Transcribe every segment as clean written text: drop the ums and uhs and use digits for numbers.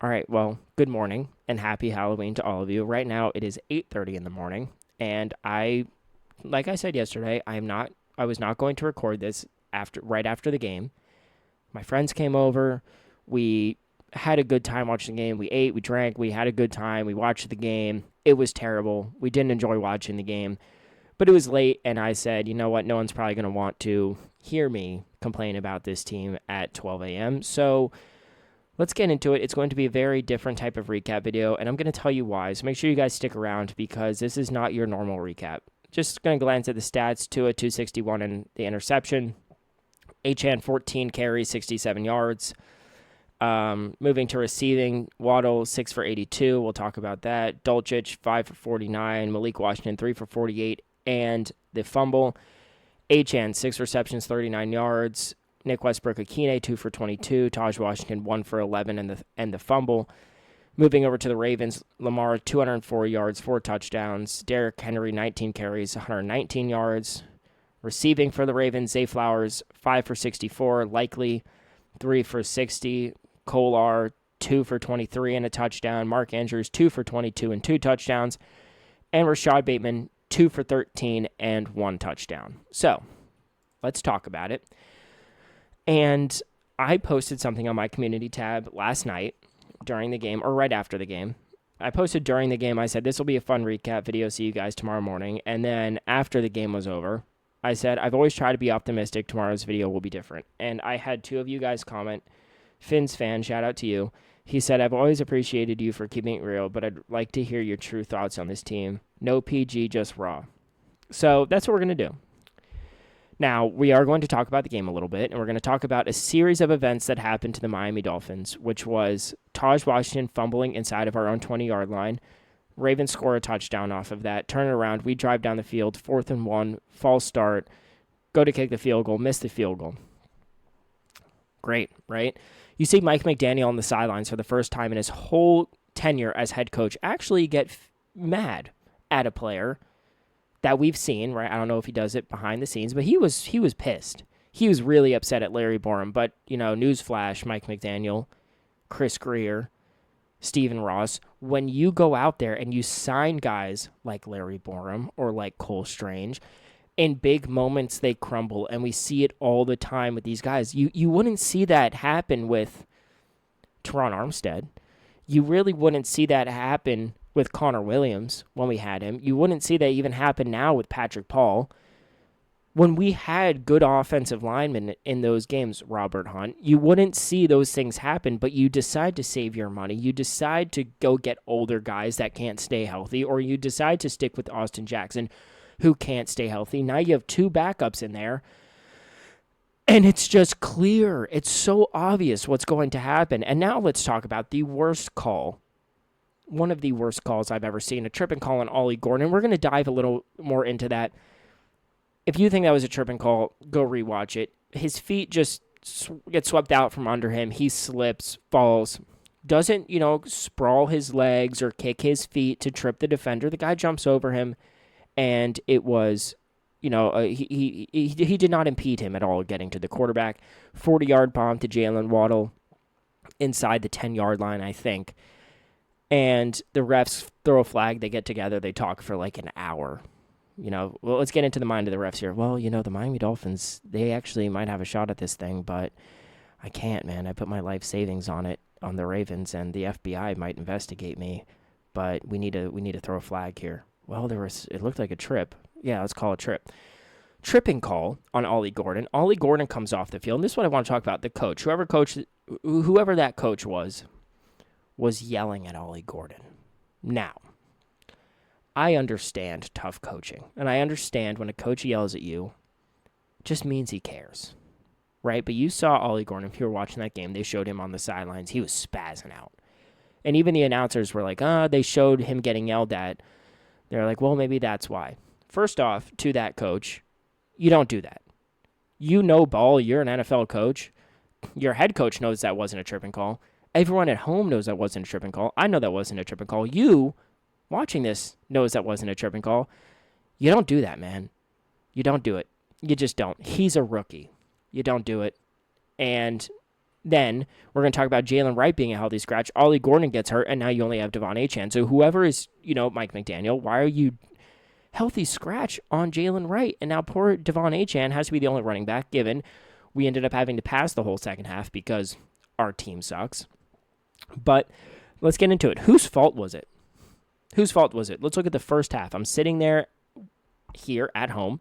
All right, well, good morning and happy Halloween to all of you. Right now it is 8:30 in the morning, and like I said yesterday, I was not going to record this right after the game. My friends came over. We had a good time watching the game. We ate, we drank, we had a good time. We watched the game. It was terrible. We didn't enjoy watching the game, but it was late, and I said, you know what? No one's probably going to want to hear me complain about this team at 12 a.m. So let's get into it. It's going to be a very different type of recap video, and I'm going to tell you why. So make sure you guys stick around because this is not your normal recap. Just going to glance at the stats. Tua 261 and the interception. Achane 14 carries, 67 yards. Moving to receiving, Waddle 6 for 82. We'll talk about that. Dulcich 5 for 49. Malik Washington 3 for 48. And the fumble. Achane 6 receptions, 39 yards. Nick Westbrook-Akine, 2 for 22. Taj Washington, 1 for 11, and the fumble. Moving over to the Ravens, Lamar, 204 yards, 4 touchdowns. Derrick Henry, 19 carries, 119 yards. Receiving for the Ravens, Zay Flowers, 5 for 64. Likely, 3 for 60. Kolar, 2 for 23 and a touchdown. Mark Andrews, 2 for 22 and 2 touchdowns. And Rashad Bateman, 2 for 13 and 1 touchdown. So, let's talk about it. And I posted something on my community tab last night during the game, or right after the game. I posted during the game, I said, this will be a fun recap video, see you guys tomorrow morning. And then after the game was over, I said, I've always tried to be optimistic, tomorrow's video will be different. And I had 2 of you guys comment. Finn's fan, shout out to you. He said, I've always appreciated you for keeping it real, but I'd like to hear your true thoughts on this team. No PG, just raw. So that's what we're going to do. Now, we are going to talk about the game a little bit, and we're going to talk about a series of events that happened to the Miami Dolphins, which was Taj Washington fumbling inside of our own 20-yard line. Ravens score a touchdown off of that. Turn it around. We drive down the field, 4th and 1, false start, go to kick the field goal, miss the field goal. Great, right? You see Mike McDaniel on the sidelines for the first time in his whole tenure as head coach actually get mad at a player that we've seen, right? I don't know if he does it behind the scenes, but he was pissed. He was really upset at Larry Borum. But, newsflash, Mike McDaniel, Chris Greer, Stephen Ross, when you go out there and you sign guys like Larry Borum or like Cole Strange, in big moments they crumble, and we see it all the time with these guys. You wouldn't see that happen with Teron Armstead. You really wouldn't see that happen with Connor Williams when we had him. You wouldn't see that even happen now with Patrick Paul. When we had good offensive linemen in those games, Robert Hunt, you wouldn't see those things happen, but you decide to save your money. You decide to go get older guys that can't stay healthy, or you decide to stick with Austin Jackson, who can't stay healthy. Now you have 2 backups in there, and it's just clear. It's so obvious what's going to happen. And now let's talk about the worst call. One of the worst calls I've ever seen, a tripping call on Ollie Gordon. We're going to dive a little more into that. If you think that was a tripping call, go rewatch it. His feet just get swept out from under him. He slips, falls, doesn't, sprawl his legs or kick his feet to trip the defender. The guy jumps over him, and it was, he did not impede him at all getting to the quarterback. 40-yard bomb to Jalen Waddle inside the 10-yard line, I think. And the refs throw a flag. They get together. They talk for like an hour. Well, let's get into the mind of the refs here. Well, the Miami Dolphins, they actually might have a shot at this thing, but I can't, man. I put my life savings on it, on the Ravens, and the FBI might investigate me, but we need to throw a flag here. Well, it looked like a trip. Yeah, let's call it a trip. Tripping call on Ollie Gordon. Ollie Gordon comes off the field, and this is what I want to talk about. The coach, whoever that coach was yelling at Ollie Gordon. Now, I understand tough coaching, and I understand when a coach yells at you, it just means he cares, right? But you saw Ollie Gordon, if you were watching that game, they showed him on the sidelines. He was spazzing out. And even the announcers were like, they showed him getting yelled at. They're like, well, maybe that's why. First off, to that coach, you don't do that. You know ball, you're an NFL coach. Your head coach knows that wasn't a tripping call. Everyone at home knows that wasn't a tripping call. I know that wasn't a tripping call. You, watching this, knows that wasn't a tripping call. You don't do that, man. You don't do it. You just don't. He's a rookie. You don't do it. And Then we're going to talk about Jalen Wright being a healthy scratch. Ollie Gordon gets hurt, and now you only have Devon Achane. So whoever is, Mike McDaniel, why are you healthy scratch on Jalen Wright? And now poor Devon Achane has to be the only running back, given we ended up having to pass the whole second half because our team sucks. But let's get into it. Whose fault was it? Whose fault was it? Let's look at the first half. I'm sitting there here at home,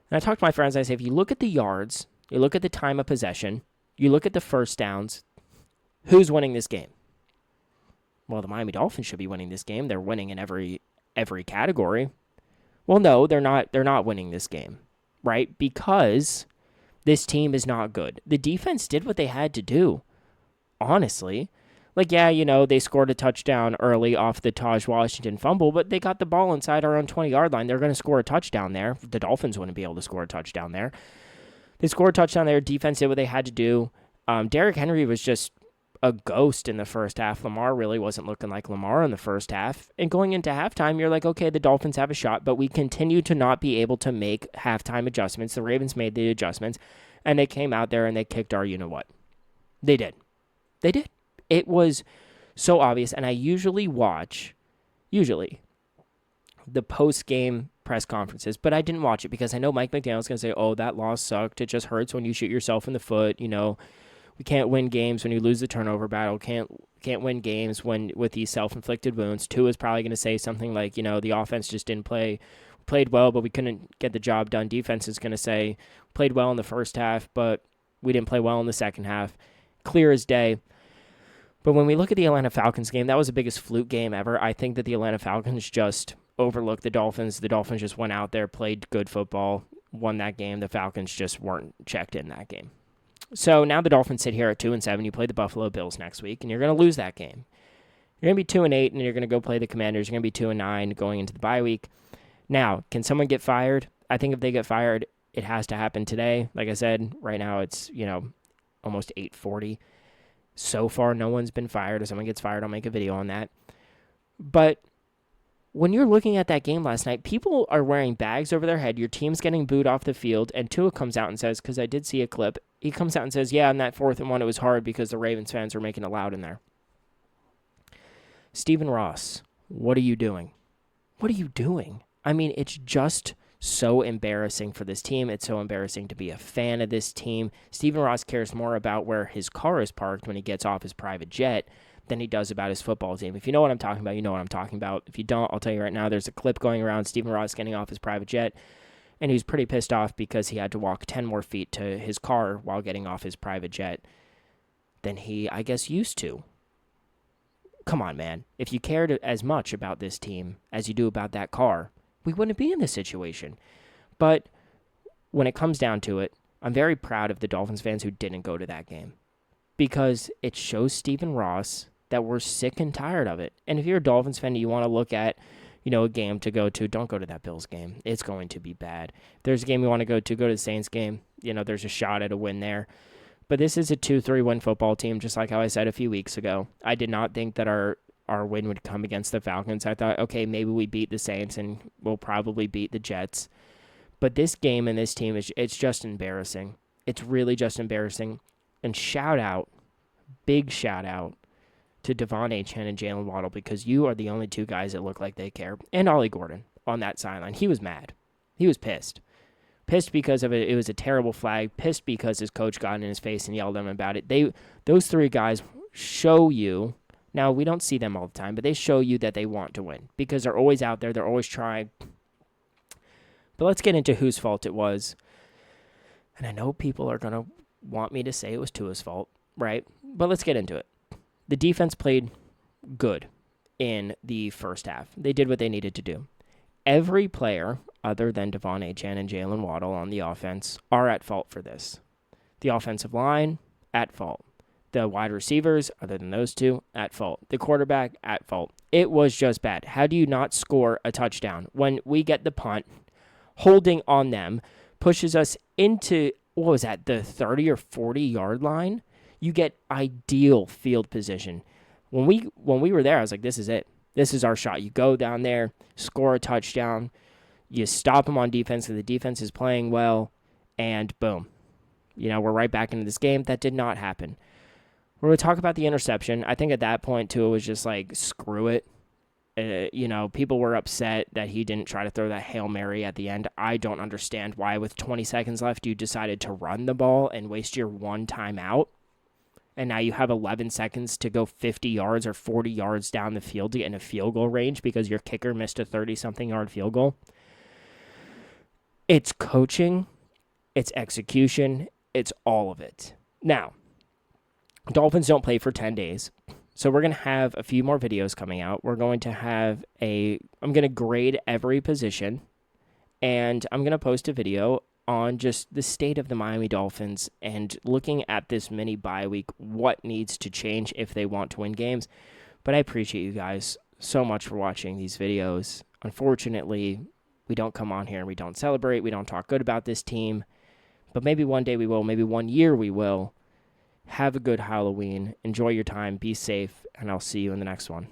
and I talk to my friends. I say, if you look at the yards, you look at the time of possession, you look at the first downs, who's winning this game? Well, the Miami Dolphins should be winning this game. They're winning in every category. Well, no, they're not. They're not winning this game, right? Because this team is not good. The defense did what they had to do, honestly. Like, yeah, they scored a touchdown early off the Taj Washington fumble, but they got the ball inside our own 20-yard line. They're going to score a touchdown there. The Dolphins wouldn't be able to score a touchdown there. They scored a touchdown there. Defense did what they had to do. Derrick Henry was just a ghost in the first half. Lamar really wasn't looking like Lamar in the first half. And going into halftime, you're like, okay, the Dolphins have a shot, but we continue to not be able to make halftime adjustments. The Ravens made the adjustments, and they came out there and they kicked our you-know-what. They did. They did. It was so obvious, and I usually watch the post-game press conferences, but I didn't watch it because I know Mike McDaniel's going to say, oh, that loss sucked. It just hurts when you shoot yourself in the foot. We can't win games when you lose the turnover battle. Can't win games with these self-inflicted wounds. Tua is probably going to say something like, the offense just didn't played well, but we couldn't get the job done. Defense is going to say, played well in the first half, but we didn't play well in the second half. Clear as day. But when we look at the Atlanta Falcons game, that was the biggest fluke game ever. I think that the Atlanta Falcons just overlooked the Dolphins. The Dolphins just went out there, played good football, won that game. The Falcons just weren't checked in that game. So now the Dolphins sit here at 2-7. You play the Buffalo Bills next week, and you're going to lose that game. You're going to be 2-8, and you're going to go play the Commanders. You're going to be 2-9 going into the bye week. Now, can someone get fired? I think if they get fired, it has to happen today. Like I said, right now it's, almost 8:40. So far, no one's been fired. If someone gets fired, I'll make a video on that. But when you're looking at that game last night, people are wearing bags over their head. Your team's getting booed off the field, and Tua comes out and says, because I did see a clip, he comes out and says, yeah, on that 4th and 1, it was hard because the Ravens fans were making it loud in there. Stephen Ross, what are you doing? What are you doing? I mean, it's just so embarrassing for this team. It's so embarrassing to be a fan of this team. Stephen Ross cares more about where his car is parked when he gets off his private jet than he does about his football team. If you know what I'm talking about, you know what I'm talking about. If you don't, I'll tell you right now, there's a clip going around, Stephen Ross getting off his private jet, and he was pretty pissed off because he had to walk 10 more feet to his car while getting off his private jet than he, I guess, used to. Come on, man. If you cared as much about this team as you do about that car, we wouldn't be in this situation. But when it comes down to it, I'm very proud of the Dolphins fans who didn't go to that game because it shows Stephen Ross that we're sick and tired of it. And if you're a Dolphins fan and you want to look at, a game to go to, don't go to that Bills game. It's going to be bad. If there's a game you want to go to the Saints game. There's a shot at a win there. But this is a 2-3 win football team, just like how I said a few weeks ago. I did not think that our win would come against the Falcons. I thought, okay, maybe we beat the Saints and we'll probably beat the Jets. But this game and this team, it's just embarrassing. It's really just embarrassing. And big shout out to Devon Achane and Jalen Waddle because you are the only two guys that look like they care. And Ollie Gordon on that sideline. He was mad. He was pissed. Pissed because of it. It was a terrible flag. Pissed because his coach got in his face and yelled at him about it. Those three guys show you. Now, we don't see them all the time, but they show you that they want to win because they're always out there. They're always trying. But let's get into whose fault it was. And I know people are going to want me to say it was Tua's fault, right? But let's get into it. The defense played good in the first half. They did what they needed to do. Every player other than Devon Achane and Jalen Waddle on the offense are at fault for this. The offensive line, at fault. The wide receivers, other than those two, at fault. The quarterback, at fault. It was just bad. How do you not score a touchdown when we get the punt, holding on them, pushes us into, the 30 or 40-yard line? You get ideal field position. When we were there, I was like, this is it. This is our shot. You go down there, score a touchdown, you stop them on defense because the defense is playing well, and boom. We're right back into this game. That did not happen. We're going to talk about the interception. I think at that point, Tua was just like, screw it. People were upset that he didn't try to throw that Hail Mary at the end. I don't understand why, with 20 seconds left, you decided to run the ball and waste your one timeout. And now you have 11 seconds to go 50 yards or 40 yards down the field to get in a field goal range because your kicker missed a 30-something yard field goal. It's coaching. It's execution. It's all of it. Now, Dolphins don't play for 10 days. So we're going to have a few more videos coming out. We're going to have I'm going to grade every position, and I'm going to post a video on just the state of the Miami Dolphins and looking at this mini bye week, what needs to change if they want to win games. But I appreciate you guys so much for watching these videos. Unfortunately, we don't come on here and we don't celebrate. We don't talk good about this team. But maybe one day we will. Maybe one year we will. Have a good Halloween. Enjoy your time. Be safe. And I'll see you in the next one.